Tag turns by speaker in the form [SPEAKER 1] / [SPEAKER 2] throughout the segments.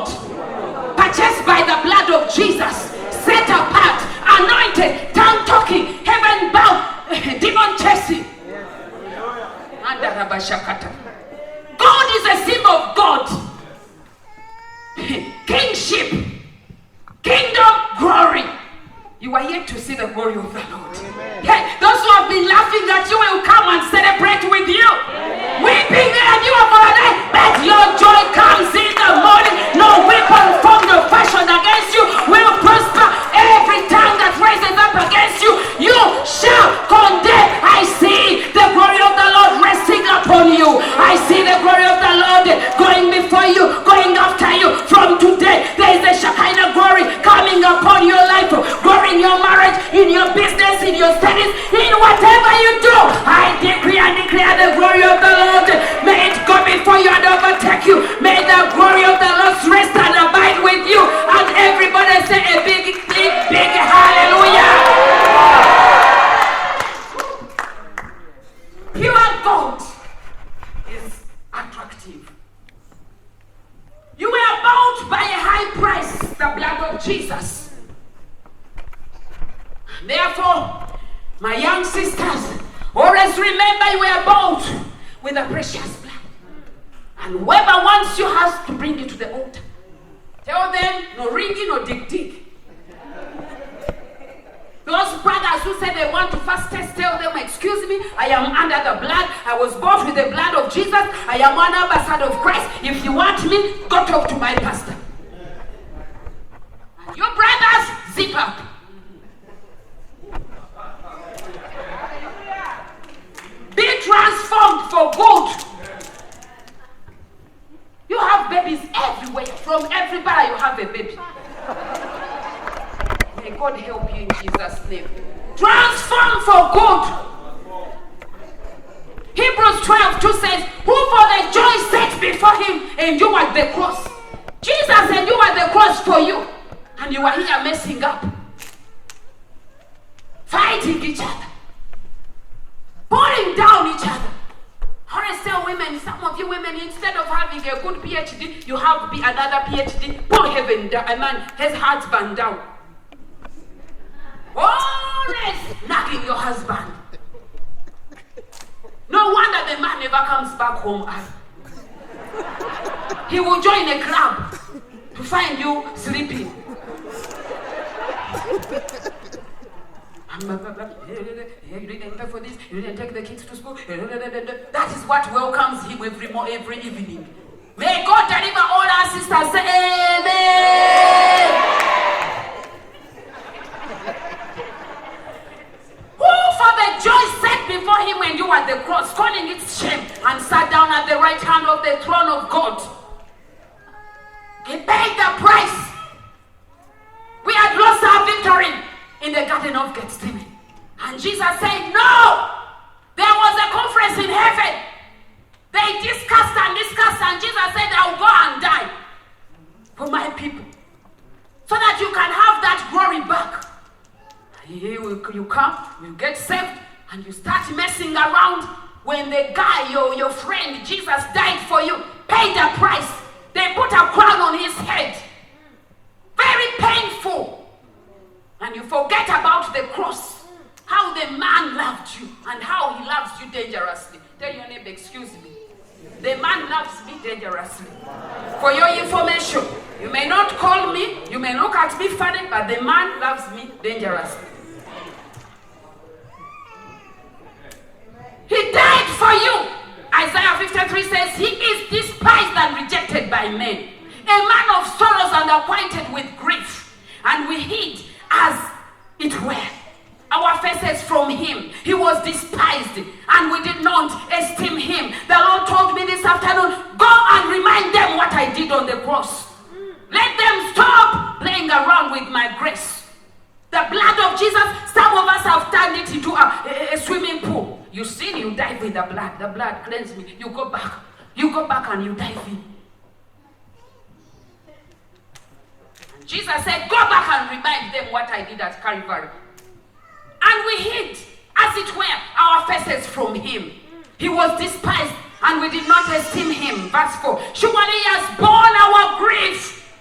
[SPEAKER 1] gold, purchased by the blood of Jesus, set apart, anointed, tongue talking, heaven bound, demon chasing. God is a symbol of God. Kingship, kingdom, glory. You are yet to see the glory of the Lord. Hey, those who have been laughing at you will come and celebrate with you. Weeping at you for a day, but your joy comes in the morning. No weapon formed or fashioned against you will prosper. Every tongue that rises up against you, you shall condemn. I see the glory of the Lord resting upon you. I see the glory of the Lord going before you, going after you. From today, there is a Shekinah glory coming upon your life. Glory in your marriage, in your business, in your studies, in whatever you do. I decree and declare the glory of the Lord. May it go before you and overtake you. May the glory of the Lord rest and abide with you. And everybody say a big, big, big hallelujah. Pure gold is attractive. You were bought by a high price, the blood of Jesus. Therefore, my young sisters, always remember you were bought with a precious blood. And whoever wants you has to bring you to the altar. Tell them, no ringing or dig. Those brothers who say they want to fast test, tell them, excuse me, I am under the blood. I was bought with the blood of Jesus. I am one ambassador of Christ. If you want me, go talk to my pastor. And your brothers, zip up. Be transformed for good. You have babies everywhere. From everybody, you have a baby. May God help you in Jesus' name. Transform for good. Hebrews 12:2 says, who for the joy set before him endured the cross. Jesus endured the cross for you. And you are here messing up. Fighting each other. Pulling down each other. I always tell women, some of you women, instead of having a good PhD, you have another PhD. Pull heaven down. A man, his husband down. Always nagging your husband. No wonder the man never comes back home. He will join a club to find you sleeping. You didn't pay for this, you didn't take the kids to school. That is what welcomes him every evening. May God deliver all our sisters. Say amen. Who for the joy set before him endured the cross, scorning its shame, and sat down at the right hand of the throne of God. He paid the price. We had lost our victory in the Garden of Gethsemane. And Jesus said, no! There was a conference in heaven. They discussed, and Jesus said, I'll go and die for my people. So that you can have that glory back. You come, you get saved, and you start messing around when the guy, your friend, Jesus died for you, paid the price. They put a crown on his head. Very painful. And you forget about the cross. How the man loved you and how he loves you dangerously. Tell your neighbor, excuse me. The man loves me dangerously. For your information, you may not call me, you may look at me funny, but the man loves me dangerously. He died for you. Isaiah 53 says, he is despised and rejected by men. A man of sorrows and acquainted with grief. And we hid as it were our faces from him. He was despised and we did not esteem him. The Lord told me this afternoon, go and remind them what I did on the cross. Let them stop playing around with my grace. The blood of Jesus, some of us have turned it into a swimming pool. You sin, you dive in the blood. The blood cleanses me. You go back and you dive in. And Jesus said, go back and remind them what I did at Calvary. And we hid, as it were, our faces from him. He was despised and we did not esteem him. Verse 4. Surely he has borne our grief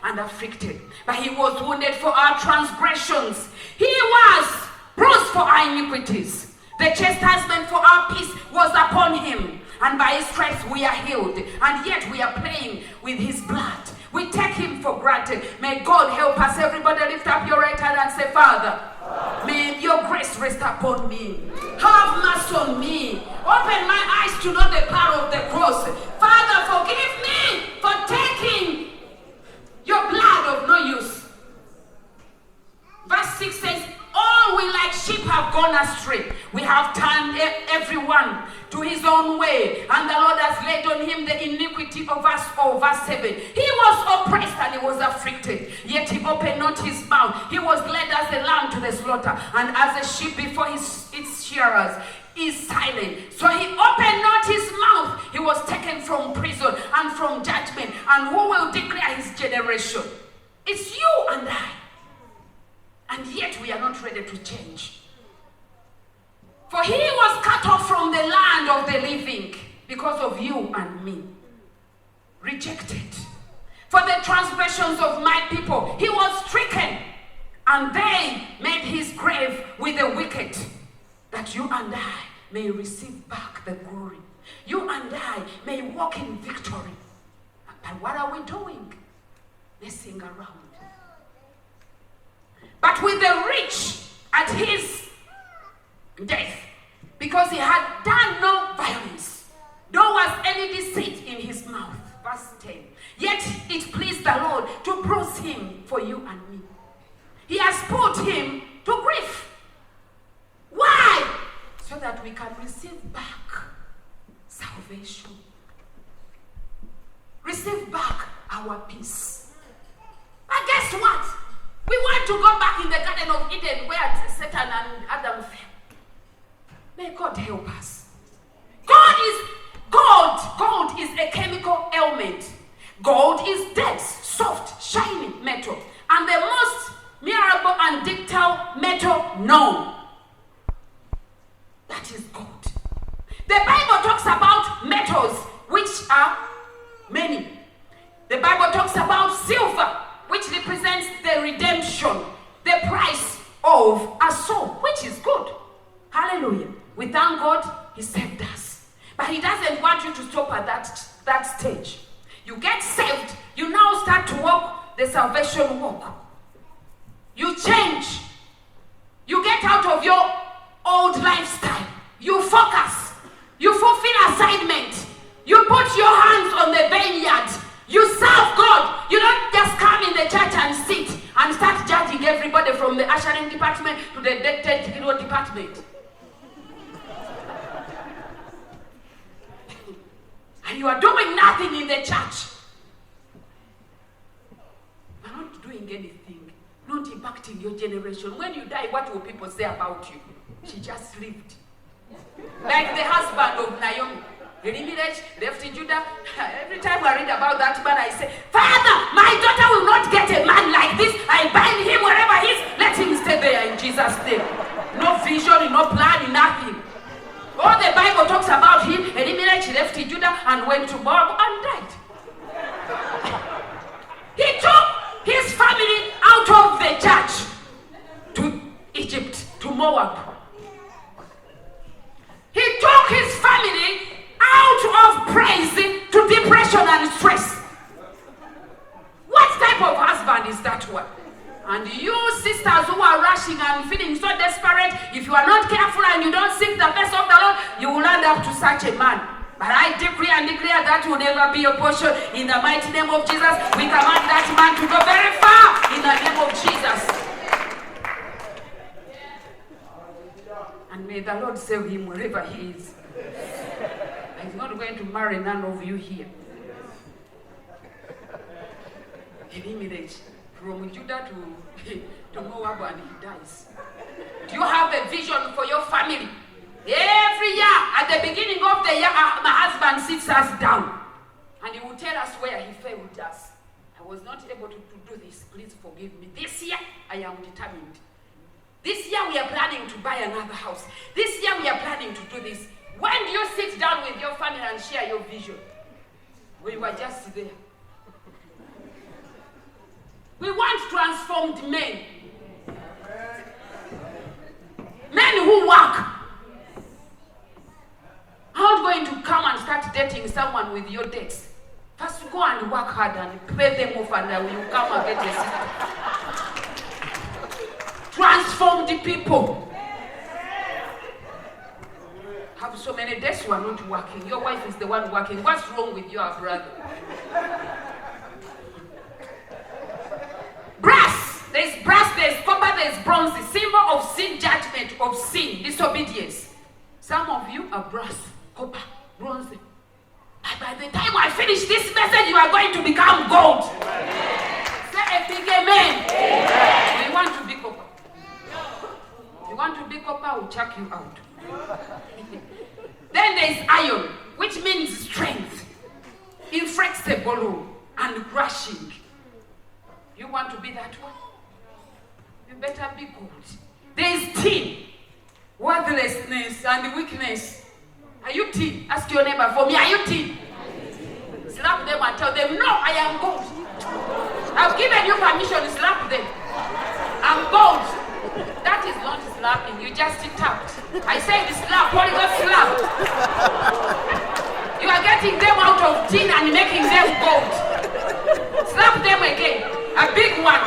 [SPEAKER 1] and afflicted, but he was wounded for our transgressions. He was bruised for our iniquities. The chastisement for our peace was upon him, and by his stripes we are healed. And yet we are playing with his blood. We take him for granted. May God help us. Everybody lift up your right hand and say, Father, may your grace rest upon me. Have mercy on me. Open my eyes to know the power of the cross. Father, forgive me for taking your blood of no use. Verse 6 says, all we like sheep have gone astray. We have turned everyone to his own way, and the Lord has laid on him the iniquity of us all. Verse 7. He was oppressed and he was afflicted, yet he opened not his mouth. He was led as a lamb to the slaughter, and as a sheep before its shearers is silent. So he opened not his mouth. He was taken from prison and from judgment. And who will declare his generation? It's you and I. And yet we are not ready to change. For he was cut off from the land of the living because of you and me. Rejected. For the transgressions of my people, he was stricken, and they made his grave with the wicked, that you and I may receive back the glory. You and I may walk in victory. But what are we doing? Messing around. But with the rich at his death, because he had done no violence, nor was any deceit in his mouth. Verse 10. Yet it pleased the Lord to bruise him for you and me. He has put him to grief. Why? So that we can receive back salvation. Receive back our peace. But guess what? We want to go back in the Garden of Eden where Satan and Adam fell. May God help us. Gold is a chemical element. Gold is dense, soft, shiny metal, and the most durable and ductile metal known. That is gold. The Bible talks about metals, which are many. The Bible talks about silver, which represents the redemption, the price of a soul, which is good. Hallelujah. We thank God he saved us. But he doesn't want you to stop at that stage. You get saved, you now start to walk the salvation walk. You change. You get out of your old lifestyle. You focus. You fulfill assignment. You put your hands on the vineyard. You serve God. You don't just come in the church and sit and start judging everybody from the ushering department to the dead hero department. And you are doing nothing in the church. You are not doing anything. Not impacting your generation. When you die, what will people say about you? She just lived. Like the husband of Naomi. Elimelech left Judah. Every time I read about that man, I say, Father, my daughter will not get a man like this. I bind him wherever he is. Let him stay there in Jesus' name. No vision, no plan, nothing. All the Bible talks about him. Elimelech left Judah and went to Moab and died. He took his family out of the church to Egypt, to Moab. He took his family out of praise to depression and stress. What type of husband is that one? And you sisters who are rushing and feeling so desperate, if you are not careful and you don't seek the face of the Lord, you will end up to such a man. But I decree and declare that will never be your portion. In the mighty name of Jesus, we command that man to go very far in the name of Jesus. And may the Lord save him wherever he is. He's not going to marry none of you here. Elimelech from Judah to Moab, and he dies. Do you have a vision for your family? Every year, at the beginning of the year, my husband sits us down and he will tell us where he failed us. I was not able to do this. Please forgive me. This year, I am determined. This year, we are planning to buy another house. This year, we are planning to do this. When do you sit down with your family and share your vision? We were just there. We want transformed men. Men who work. I'm not going to come and start dating someone with your debts. First go and work hard and pay them off, and then you come and get a sister. Transform the people. Have so many days you are not working. Your wife is the one working. What's wrong with your brother? Brass. There's brass, there's copper, there's bronze. The symbol of sin, judgment, of sin, disobedience. Some of you are brass, copper, bronze. And by the time I finish this message, you are going to become gold. Amen. Say a big amen. Amen. You want to be copper. You want to be copper, I will chuck you out. Then there is iron, which means strength, inflexible and crushing. You want to be that one? You better be good. There is tin, worthlessness and weakness. Are you tin? Ask your neighbor for me, are you tin? Slap them and tell them, no, I am gold. I've given you permission, slap them. I'm gold. That is not slapping, you just tapped. I said slap, Holy Ghost slap. You are getting them out of tin and making them gold. Slap them again, a big one.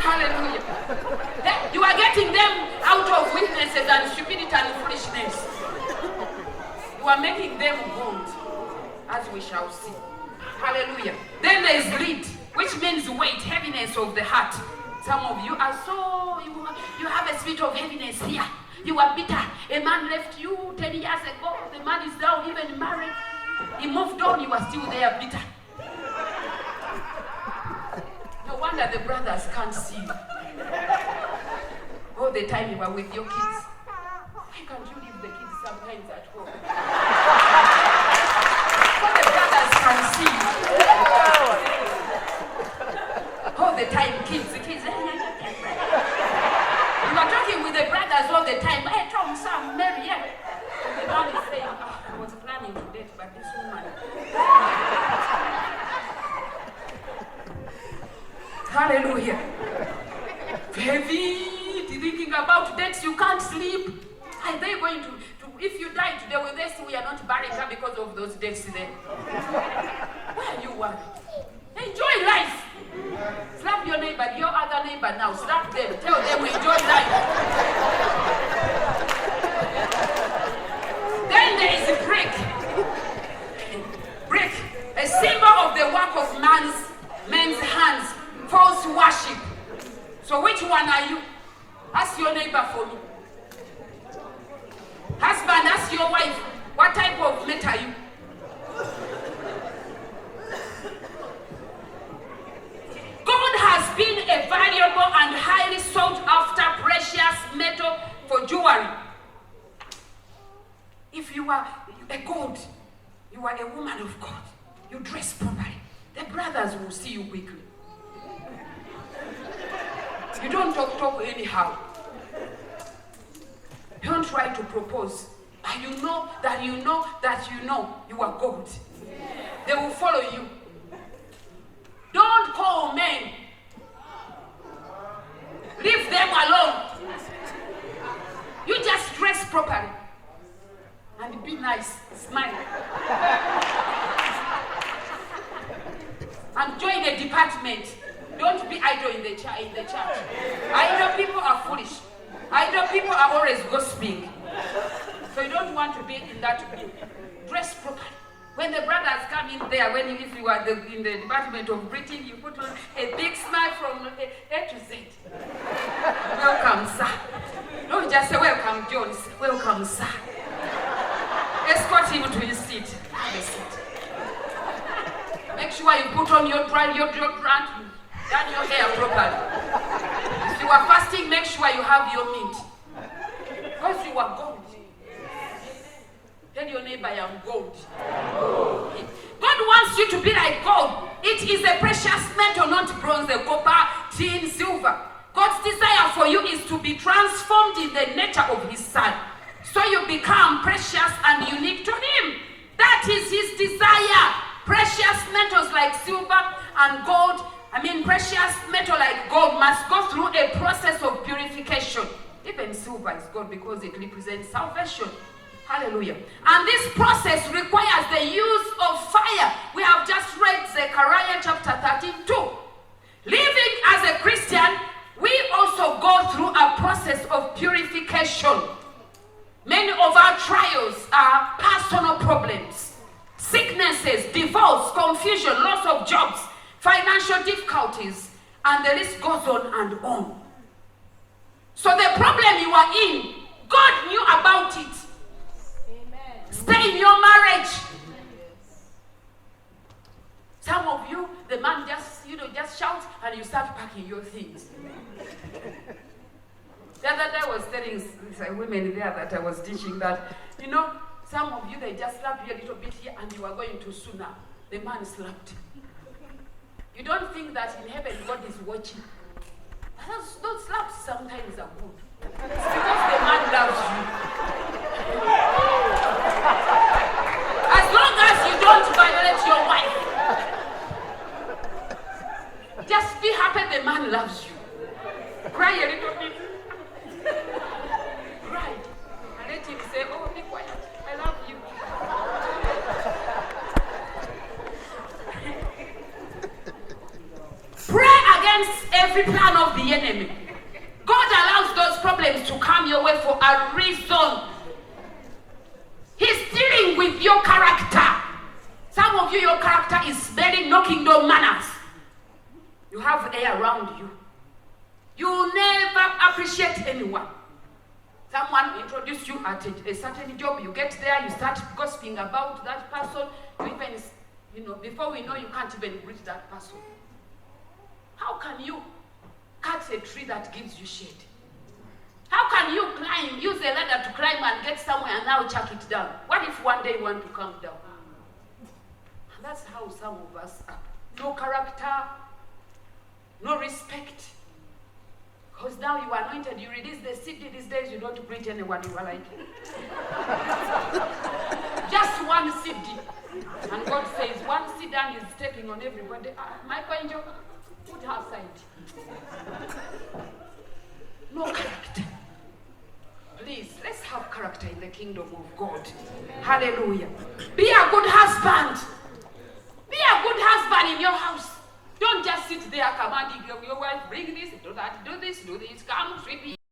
[SPEAKER 1] Hallelujah. You are getting them out of weaknesses and stupidity and foolishness. You are making them gold, as we shall see. Hallelujah. Then there is lead, which means weight, heaviness of the heart. Some of you are you have a spirit of heaviness here. You are bitter. A man left you 10 years ago. The man is now even married. He moved on. You are still there bitter. No wonder the brothers can't see you. All the time you are with your kids. Why can't you leave the kids sometimes at home? So the brothers can see you. All the time, kids. You are talking with the brothers all the time. Hey, Tom, Sam, Mary, yeah. The man is saying, I was planning to date, but this woman. Hallelujah. Heavy, thinking about dates, you can't sleep. Are they going to if you die today, will they say we are not burying her because of those dates there? Why are you worried? Enjoy life. Slap your neighbor, your other neighbor now. Slap them. Tell them enjoy life. Then there is a brick. Brick, a symbol of the work of men's hands, false worship. So which one are you? Ask your neighbor for me. Husband, ask your wife, what type of mate are you? God has been a valuable and highly sought after precious metal for jewelry. If you are a God, you are a woman of God, you dress properly, the brothers will see you quickly. You don't talk anyhow. Don't try to propose. And you know that you are God. They will follow you. Don't call men. Leave them alone. You just dress properly. And be nice. Smile. And join a department. Don't be idle in the church. Idle people are foolish. Idle people are always gossiping. So you don't want to be in that group. Dress properly. When the brothers come in there, if you are in the department of greeting, you put on a big smile from A to Z. Welcome, sir. Don't just say, welcome, Jones. Welcome, sir. Escort him to his seat. Have a seat. Make sure you put on your deodorant, done your hair properly. If you are fasting, make sure you have your meat. Because you are gold. Tell your neighbor, I am gold. God wants you to be like gold. It is a precious metal, not bronze, copper, tin, silver. God's desire for you is to be transformed in the nature of His Son. So you become precious and unique to Him. That is His desire. Precious metals like silver and gold, precious metal like gold must go through a process of purification. Even silver is gold because it represents salvation. Hallelujah. And this process requires the use of fire. We have just read Zechariah chapter 13 too. Living as a Christian, we also go through a process of purification. Many of our trials are personal problems, sicknesses, divorce, confusion, loss of jobs, financial difficulties, and the list goes on and on. So the problem you are in, God knew about it. Amen. Stay in your marriage. Some of you, the man just shouts and you start packing your things. The other day I was telling some women there that I was teaching that, some of you, they just slap you a little bit here and you are going to sooner. The man slapped. You don't think that in heaven God is watching. Those slaps sometimes are good. It's because the man loves you. As long as you don't violate your wife, just be happy the man loves you. Cry a little bit. Cry. And let him say, oh, be quiet. I love you. Pray against every plan of the enemy. God allows those problems to come your way for a reason. He's dealing with your character. Some of you, your character is smelling no kingdom manners. You have air around you. You never appreciate anyone. Someone introduced you at a certain job. You get there, you start gossiping about that person. You even, before we know, you can't even greet that person. How can you cut a tree that gives you shade? How can you use a ladder to climb and get somewhere and now chuck it down? What if one day you want to come down? And that's how some of us are. No character, no respect. Because now you are anointed, you release the CD these days, you don't greet anyone, you are like, just one CD. And God says, one CD and is stepping on everybody. Michael Angel, put her aside. No character. Please, let's have character in the kingdom of God. Hallelujah. Be a good husband. Be a good husband in your house. Don't just sit there commanding your wife, bring this, do that, do this, come